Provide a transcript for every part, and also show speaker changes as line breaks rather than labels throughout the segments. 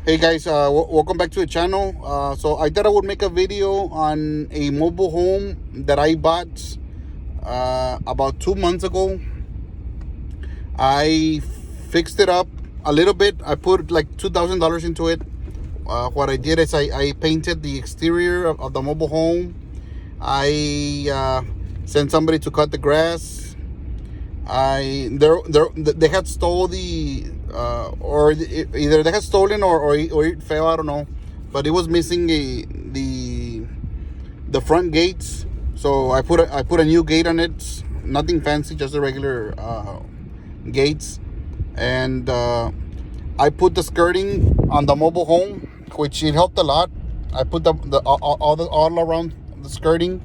Hey guys, welcome back to the channel. So I thought I would make a video on a mobile home that I bought about 2 months ago. I fixed it up a little bit. I put like $2,000 into it. What I did is I painted the exterior of the mobile home. I sent somebody to cut the grass. They had stole the either they had stolen or it fell. I don't know, but it was missing the front gates. So I put a new gate on it. Nothing fancy, just a regular gates. And I put the skirting on the mobile home, which it helped a lot. I put the all around the skirting.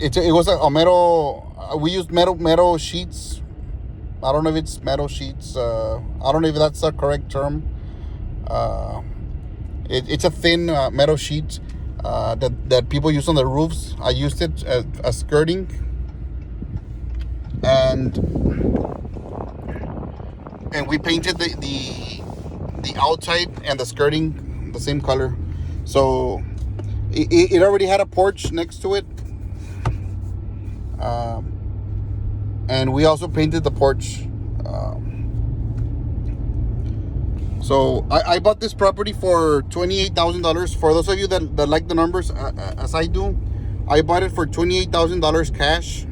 It was a metal. We used metal sheets. I don't know if it's metal sheets. I don't know if that's the correct term. It's a thin metal sheet that people use on the roofs. I used it as skirting, and we painted the outside and the skirting the same color. So it already had a porch next to it. And we also painted the porch. So I bought this property for $28,000. For those of you that like the numbers as I do, I bought it for $28,000 cash.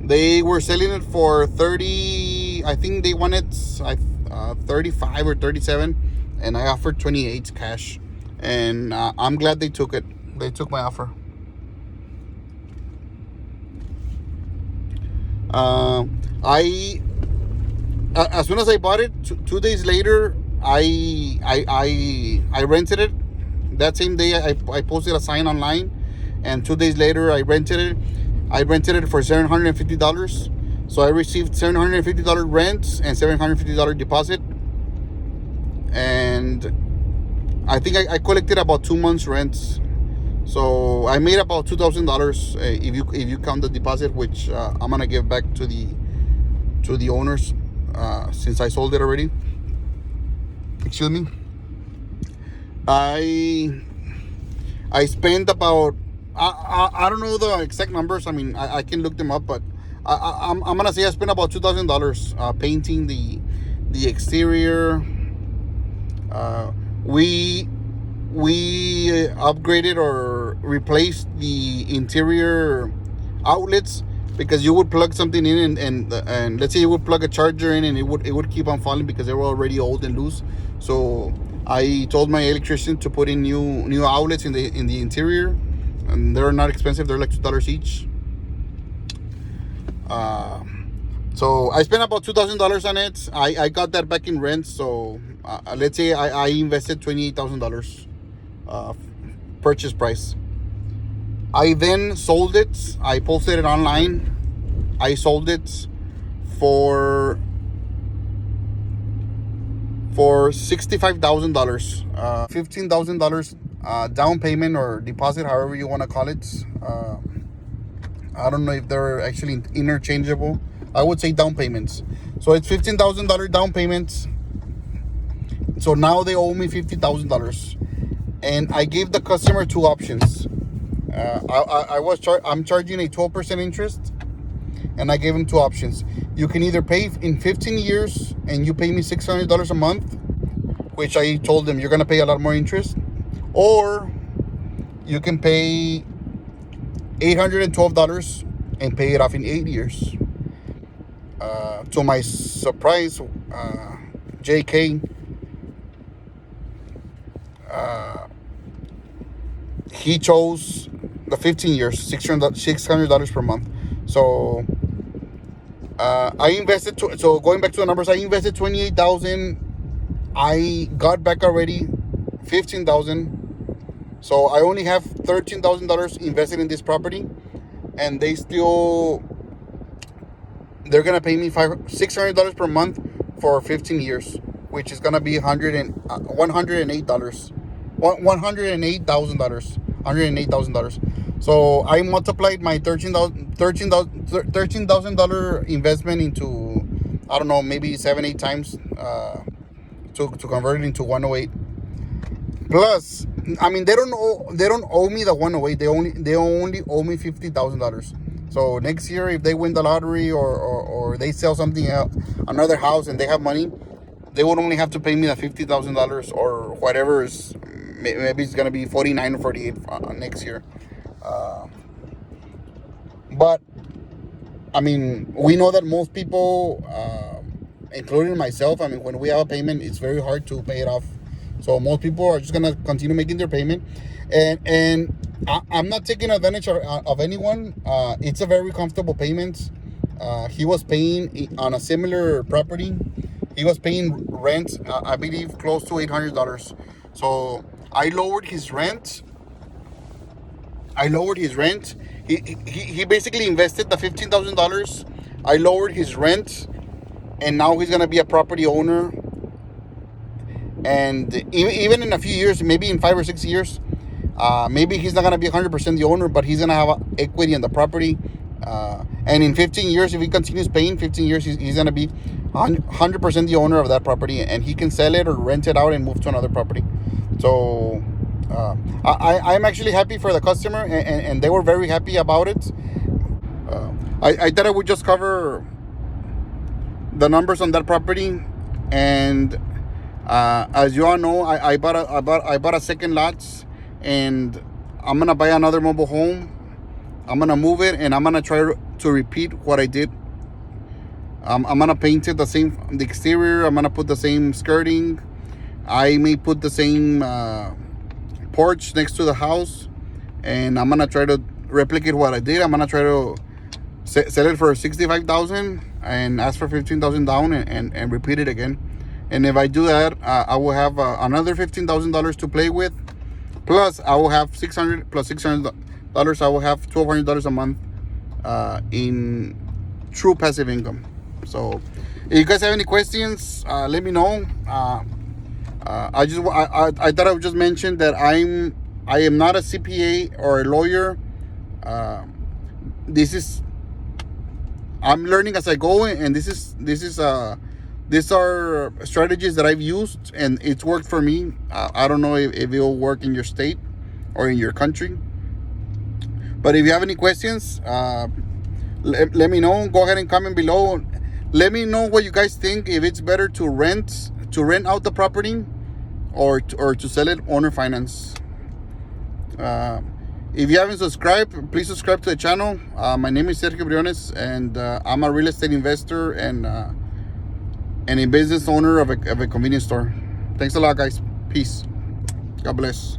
They were selling it for 30. I think they wanted 35 or 37, and I offered 28 cash. And I'm glad they took it. They took my offer. As soon as I bought it, 2 days later, I rented it. That same day, I posted a sign online, and 2 days later, I rented it. I rented it for $750. So I received $750 rent and $750 deposit, and I think I collected about 2 months rent. So I made about $2,000 if you count the deposit, which I'm gonna give back to the owners since I sold it already. Excuse me. I spent about I don't know the exact numbers. I mean, I can look them up, but I'm gonna say I spent about $2,000 painting the exterior. We upgraded or replaced the interior outlets, because you would plug something in and let's say you would plug a charger in, and it would keep on falling because they were already old and loose. So I told my electrician to put in new outlets in the interior, and they're not expensive. They're like $2 each. So I spent about $2,000 on it. I got that back in rent. So let's say I invested $28,000 purchase price. I then sold it. I posted it online. I sold it for $65,000. $15,000 down payment or deposit, however you want to call it. I don't know if they're actually interchangeable. I would say down payments. So it's $15,000 down payments. So now they owe me $50,000, and I gave the customer two options. I'm charging a 12% interest, and I gave him two options. You can either pay in 15 years and you pay me $600 a month, which I told them you're gonna pay a lot more interest, or you can pay $812 and pay it off in 8 years. To my surprise, JK, he chose the 15 years, $600 per month. So I invested. So going back to the numbers, I invested $28,000. I got back already $15,000. So I only have $13,000 invested in this property, and they're gonna pay me $600 per month for 15 years, which is gonna be $108,000. $108,000. So I multiplied my $13,000 investment into I don't know, maybe 7-8 times to convert it into 108. Plus, I mean, they don't owe me the 108. They only owe me $50,000. So next year, if they win the lottery or they sell something else, another house, and they have money, they would only have to pay me the $50,000 or whatever is. Maybe it's gonna be 49 or 48 next year. But I mean, we know that most people, including myself, I mean, when we have a payment, it's very hard to pay it off. So most people are just gonna continue making their payment, and I'm not taking advantage of anyone. It's a very comfortable payment. He was paying on a similar property. He was paying rent, I believe, close to $800. So I lowered his rent. He basically invested the $15,000. I lowered his rent, and now he's gonna be a property owner. And even in a few years, maybe in 5 or 6 years, maybe he's not gonna be 100% the owner, but he's gonna have equity in the property. And in 15 years, if he continues paying, 15 years, he's gonna be 100% the owner of that property, and he can sell it or rent it out and move to another property. So I'm actually happy for the customer, and they were very happy about it. I thought I would just cover the numbers on that property, and as you all know, I bought a second lot, and I'm gonna buy another mobile home. I'm gonna move it, and I'm gonna try to repeat what I did. I'm gonna paint it the exterior. I'm gonna put the same skirting. I may put the same porch next to the house, and I'm gonna try to replicate what I did. I'm gonna try to sell it for $65,000 and ask for $15,000 down, and repeat it again. And if I do that, I will have another $15,000 to play with. Plus, I will have $600 plus $600. I will have $1,200 a month in true passive income. So, if you guys have any questions, let me know. I thought I would just mention that I am not a CPA or a lawyer. I'm learning as I go, and these are strategies that I've used, and it's worked for me. I don't know if it will work in your state or in your country. But if you have any questions, let me know. Go ahead and comment below. Let me know what you guys think. If it's better to rent out the property, or to sell it owner finance. If you haven't subscribed, please subscribe to the channel. My name is Sergio Briones, and I'm a real estate investor and a business owner of a convenience store. Thanks a lot, guys. Peace. God bless.